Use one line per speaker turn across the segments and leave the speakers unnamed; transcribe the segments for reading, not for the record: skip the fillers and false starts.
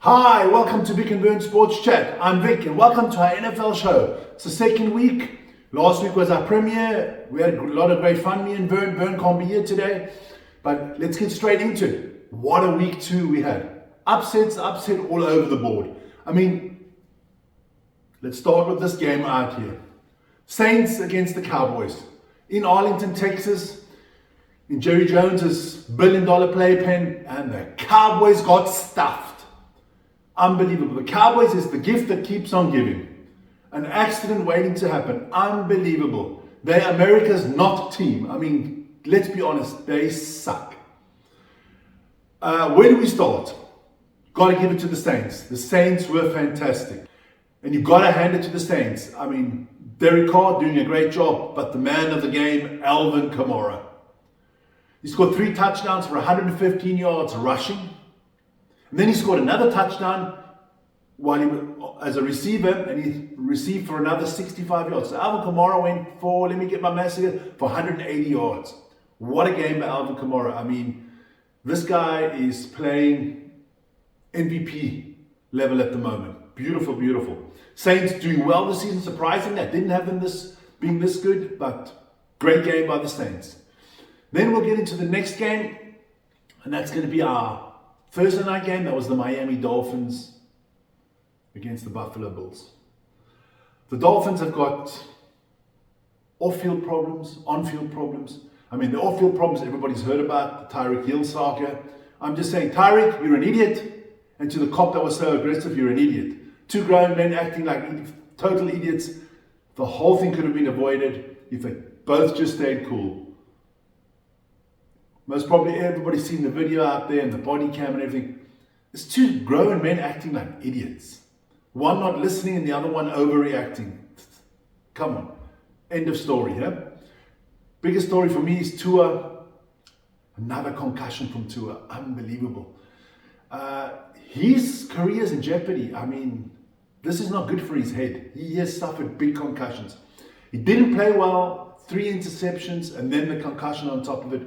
Hi, welcome to Vic and Vern Sports Chat. I'm Vic and welcome to our NFL show. It's the second week. Last week was our premiere. We had a lot of great fun, me and Vern. Vern can't be here today, but let's get straight into it. What a week two we had. Upset all over the board. I mean, let's start with this game out here. Saints against the Cowboys. In Arlington, Texas, in Jerry Jones's billion-dollar playpen, and the Cowboys got stuffed. Unbelievable. The Cowboys is the gift that keeps on giving. An accident waiting to happen. Unbelievable. They're America's not team. I mean, let's be honest, they suck. Where do we start? Got to give it to the Saints. The Saints were fantastic. And you've got to hand it to the Saints. I mean, Derek Carr doing a great job, but the man of the game, Alvin Kamara. He scored 3 touchdowns for 115 yards rushing. And then he scored another touchdown while he was as a receiver, and he received for another 65 yards. So Alvin Kamara went for, let me get my math here, for 180 yards. What a game by Alvin Kamara. I mean, this guy is playing MVP level at the moment. Beautiful, beautiful. Saints doing well this season, surprising. I didn't have them being this good, but great game by the Saints. Then we'll get into the next game, and that's going to be our Thursday night game. That was the Miami Dolphins against the Buffalo Bills. The Dolphins have got off-field problems, on-field problems. I mean, the off-field problems everybody's heard about, the Tyreek Hill saga. I'm just saying, Tyreek, you're an idiot. And to the cop that was so aggressive, you're an idiot. 2 grown men acting like total idiots. The whole thing could have been avoided if they both just stayed cool. Most probably everybody's seen the video out there and the body cam and everything. It's 2 grown men acting like idiots. One not listening and the other one overreacting. Come on. End of story, yeah? Biggest story for me is Tua. Another concussion from Tua. Unbelievable. His career is in jeopardy. I mean, this is not good for his head. He has suffered big concussions. He didn't play well. 3 interceptions and then the concussion on top of it.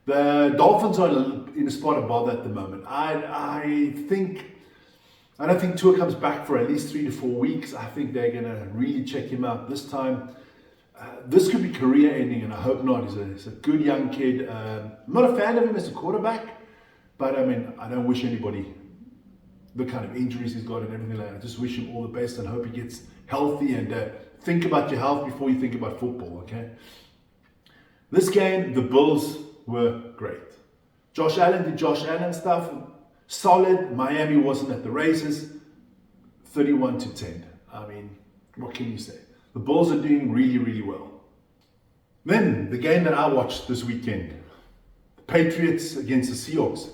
The Dolphins are in a spot of bother at the moment. I don't think Tua comes back for at least 3 to 4 weeks. I think they're going to really check him out this time. This could be career ending, and I hope not. He's a good young kid. I'm not a fan of him as a quarterback, but I mean, I don't wish anybody the kind of injuries he's got and everything like that. I just wish him all the best and hope he gets healthy, and think about your health before you think about football, okay? This game, the Bills were great. Josh Allen did Josh Allen stuff. Solid. Miami wasn't at the races. 31-10. I mean, what can you say? The Bulls are doing really, really well. Then, the game that I watched this weekend. The Patriots against the Seahawks.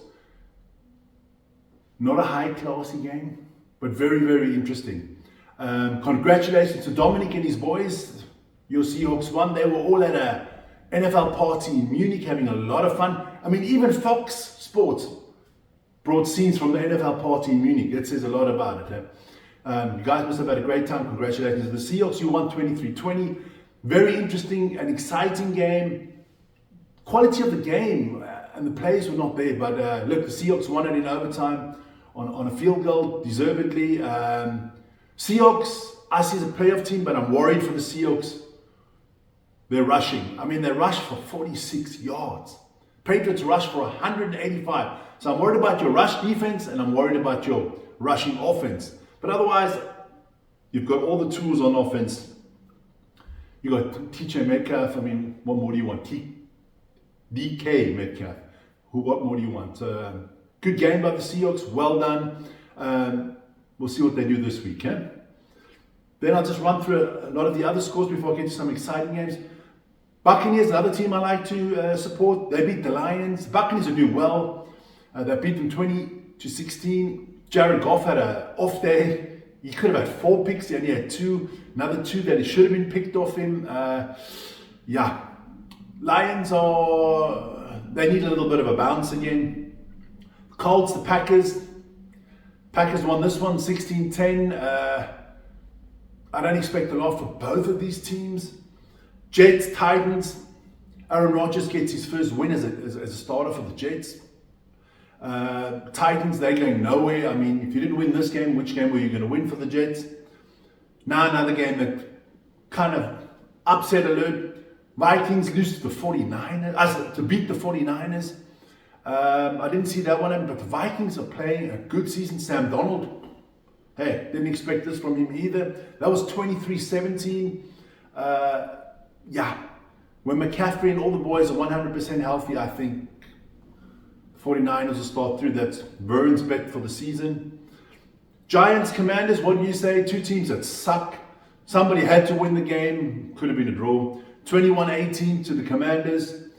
Not a high-classy game, but very, very interesting. Congratulations to Dominic and his boys. Your Seahawks won. They were all at a NFL party in Munich, having a lot of fun. I mean, even Fox Sports brought scenes from the NFL party in Munich. That says a lot about it. You guys must have had a great time. Congratulations. The Seahawks, you won 23-20. Very interesting and exciting game. Quality of the game and the plays were not there, but look, the Seahawks won it in overtime on a field goal, deservedly. Seahawks, I see as a playoff team, but I'm worried for the Seahawks. They're rushing. I mean, they rushed for 46 yards. Patriots rushed for 185. So I'm worried about your rush defense and I'm worried about your rushing offense. But otherwise, you've got all the tools on offense. You got TJ Metcalf. I mean, what more do you want? DK Metcalf. What more do you want? Good game by the Seahawks. Well done. We'll see what they do this week. Eh? Then I'll just run through a lot of the other scores before I get to some exciting games. Buccaneers, another team I like to support. They beat the Lions. Buccaneers are doing well. They beat them 20-16. Jared Goff had an off day. He could have had 4 picks. He only had 2. Another 2 that he should have been picked off him. Yeah. Lions they need a little bit of a bounce again. Colts, the Packers. Packers won this one 16-10. I don't expect a lot for both of these teams. Jets, Titans. Aaron Rodgers gets his first win as a starter for the Jets. Titans, they're going nowhere. I mean, if you didn't win this game, which game were you going to win for the Jets? Now another game that kind of upset alert. Vikings lose to the 49ers, to beat the 49ers. I didn't see that one, but the Vikings are playing a good season. Sam Donald, hey, didn't expect this from him either. That was 23-17. Yeah, when McCaffrey and all the boys are 100% healthy, I think 49ers will start through. That's Vern's bet for the season. Giants, Commanders, what do you say? Two teams that suck. Somebody had to win the game. Could have been a draw. 21-18 to the Commanders.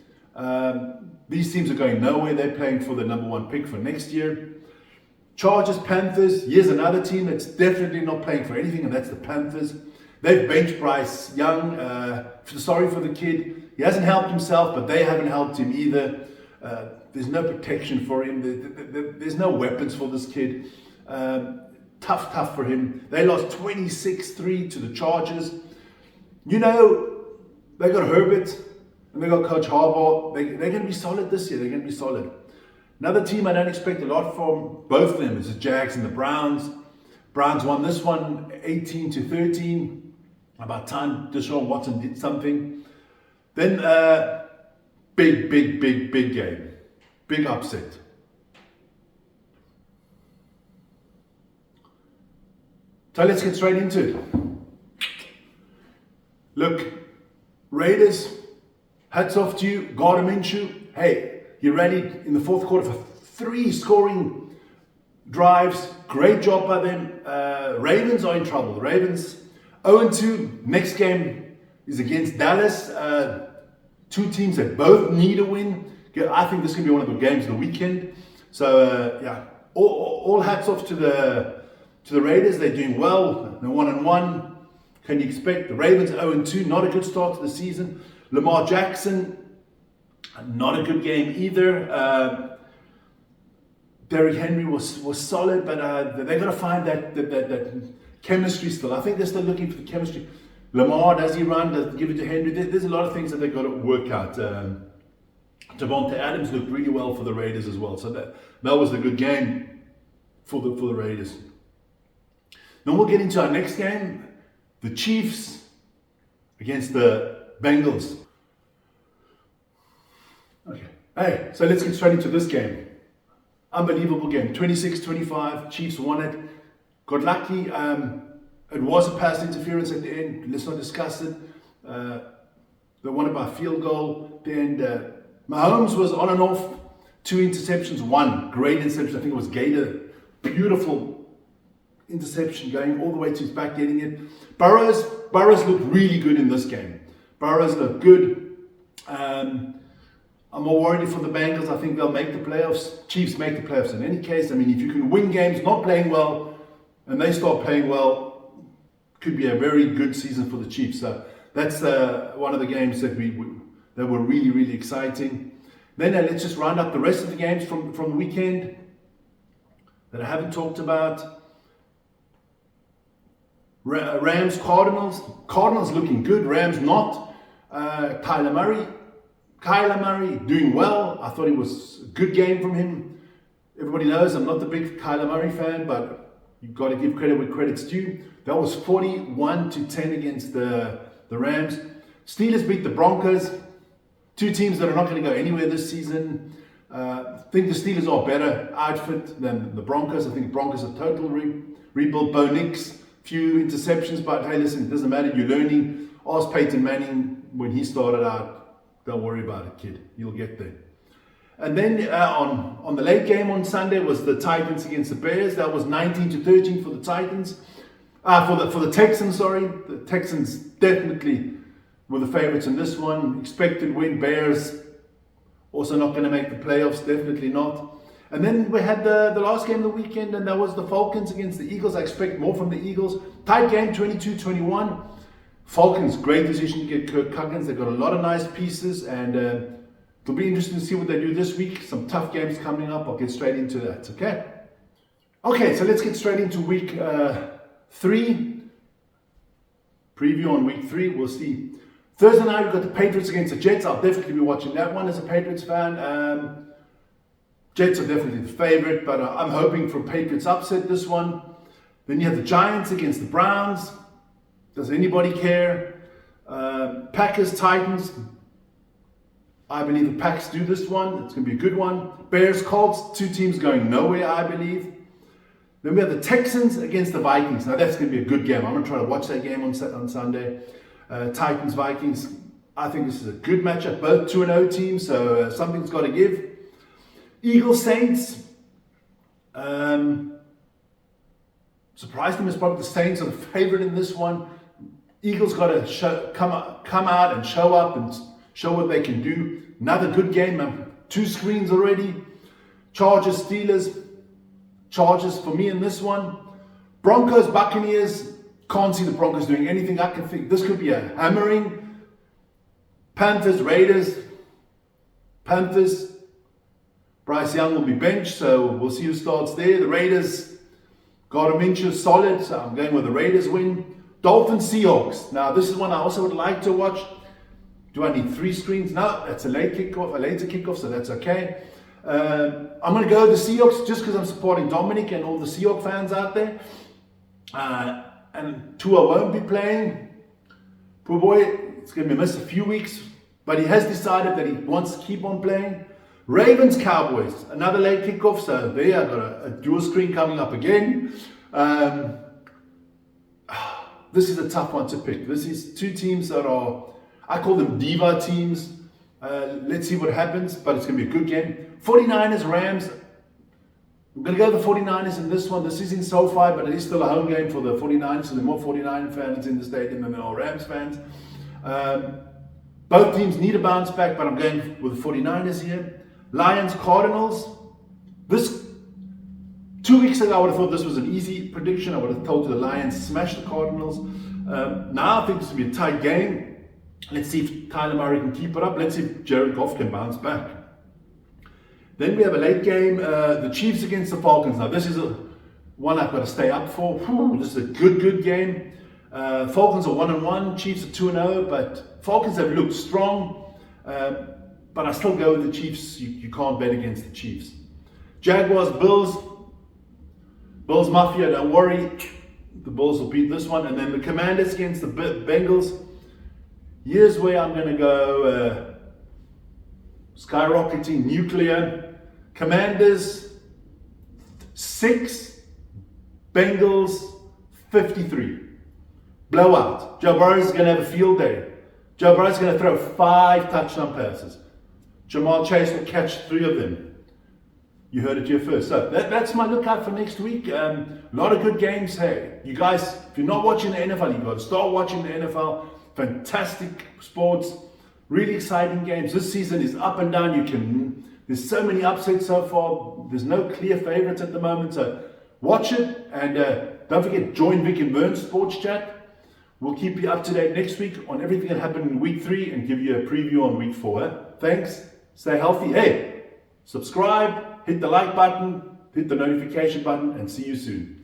These teams are going nowhere. They're playing for the #1 pick for next year. Chargers, Panthers. Here's another team that's definitely not playing for anything, and that's the Panthers. They've benched Bryce Young. Sorry for the kid. He hasn't helped himself, but they haven't helped him either. There's no protection for him. There's no weapons for this kid. Tough for him. They lost 26-3 to the Chargers. You know, they got Herbert and they got Coach Harbaugh. They're going to be solid this year. They're going to be solid. Another team I don't expect a lot from, both of them, is the Jags and the Browns. Browns won this one 18-13. About time Deshaun Watson did something. Then big game. Big upset. So let's get straight into it. Look, Raiders, hats off to you. Gardner Minshew, hey, he rallied in the fourth quarter for 3 scoring drives. Great job by them. Ravens are in trouble. The Ravens 0-2. Next game is against Dallas. Two teams that both need a win. I think this is going to be one of the games of the weekend. So yeah, all hats off to the Raiders. They're doing well. They're 1-1. Can you expect the Ravens 0-2? Not a good start to the season. Lamar Jackson, not a good game either. Derrick Henry was solid, but they're going to find that chemistry still. I think they're still looking for the chemistry. Lamar, does he run? Does he give it to Henry? There's a lot of things that they've got to work out. Devontae Adams looked really well for the Raiders as well. So that was a good game for the Raiders. Then we'll get into our next game. The Chiefs against the Bengals. Okay. Hey, so let's get straight into this game. Unbelievable game. 26-25. Chiefs won it. Got lucky. It was a pass interference at the end. Let's not discuss it. They won it by a field goal. Then Mahomes was on and off. 2 interceptions. 1 great interception. I think it was Gator. Beautiful interception going all the way to his back, getting it. Burrows looked really good in this game. Burrows looked good. I'm more worried for the Bengals. I think they'll make the playoffs. Chiefs make the playoffs in any case. I mean, if you can win games not playing well and they start playing well, could be a very good season for the Chiefs. So that's one of the games that were really exciting. Then let's just round up the rest of the games from the weekend that I haven't talked about. Rams, Cardinals. Cardinals looking good. Rams not. Kyler Murray doing well. I thought it was a good game from him. Everybody knows I'm not the big Kyler Murray fan, but you've got to give credit where credit's due. That was 41-10 against the Rams. Steelers beat the Broncos. 2 teams that are not going to go anywhere this season. I think the Steelers are a better outfit than the Broncos. I think Broncos are total rebuild. Bo Nix, few interceptions, but hey, listen, it doesn't matter. You're learning. Ask Peyton Manning when he started out. Don't worry about it, kid. You'll get there. And then on the late game on Sunday was the Titans against the Bears. That was 19-13 for the Titans. For the Texans, sorry. The Texans definitely were the favorites in this one. Expected win. Bears also not going to make the playoffs. Definitely not. And then we had the last game of the weekend, and that was the Falcons against the Eagles. I expect more from the Eagles. Tight game, 22-21. Falcons, great decision to get Kirk Cousins. They've got a lot of nice pieces, and it'll be interesting to see what they do this week. Some tough games coming up. I'll get straight into that, okay? Okay, so let's get straight into week 3. Preview on week 3, we'll see. Thursday night, we've got the Patriots against the Jets. I'll definitely be watching that one as a Patriots fan. Jets are definitely the favorite, but I'm hoping for Patriots upset this one. Then you have the Giants against the Browns. Does anybody care? Packers, Titans. I believe the Packs do this one. It's going to be a good one. Bears, Colts, two teams going nowhere, I believe. Then we have the Texans against the Vikings. Now that's going to be a good game. I'm going to try to watch that game on Sunday. Titans, Vikings. I think this is a good matchup. Both 2-0 teams, so something's got to give. Eagles, Saints. Surprisingly, it's probably the Saints are the favorite in this one. Eagles got to come out and show up and show what they can do. Another good game. 2 screens already. Chargers, Steelers. Chargers for me in this one. Broncos, Buccaneers. Can't see the Broncos doing anything. I can think this could be a hammering. Panthers, Raiders. Panthers. Bryce Young will be benched, so we'll see who starts there. The Raiders got a Minshew solid, so I'm going with the Raiders win. Dolphins, Seahawks. Now this is one I also would like to watch. Do I need 3 screens? No, that's a later kickoff, so that's okay. I'm going to go with the Seahawks just because I'm supporting Dominic and all the Seahawks fans out there. And Tua won't be playing. Poor boy, it's going to be missed a few weeks, but he has decided that he wants to keep on playing. Ravens, Cowboys, another late kickoff, so there I've got a dual screen coming up again. This is a tough one to pick. This is 2 teams that are, I call them diva teams. Let's see what happens, but it's going to be a good game. 49ers, Rams. I'm going to go with the 49ers in this one. This is in SoFi, but it is still a home game for the 49ers, so there are more 49 fans in the stadium than there are Rams fans. Both teams need a bounce back, but I'm going with the 49ers here. Lions, Cardinals. This 2 weeks ago, I would have thought this was an easy prediction. I would have told you the Lions smash the Cardinals. Now I think this will be a tight game. Let's see if Kyler Murray can keep it up. Let's see if Jared Goff can bounce back. Then we have a late game, the Chiefs against the Falcons. Now this is one I've got to stay up for. This is a good game. Falcons are 1-1, Chiefs are 2-0, but Falcons have looked strong. But I still go with the Chiefs. You can't bet against the Chiefs. Jaguars, Bills. Bills Mafia, don't worry. The Bulls will beat this one. And then the Commanders against the Bengals. Here's where I'm going to go skyrocketing nuclear. Commanders 6, Bengals 53. Blowout. Joe Burrows is going to have a field day. Joe Burrows is going to throw 5 touchdown passes. Jamal Chase will catch 3 of them. You heard it here first. So that's my lookout for next week. A lot of good games. Hey, you guys, if you're not watching the NFL, you've got to start watching the NFL. Fantastic sports, really exciting games. This season is up and down. There's so many upsets so far. There's no clear favorites at the moment. So watch it, and don't forget, join Vic and Burns Sports Chat. We'll keep you up to date next week on everything that happened in week 3 and give you a preview on week 4. Thanks. Stay healthy. Hey, subscribe, hit the like button, hit the notification button, and see you soon.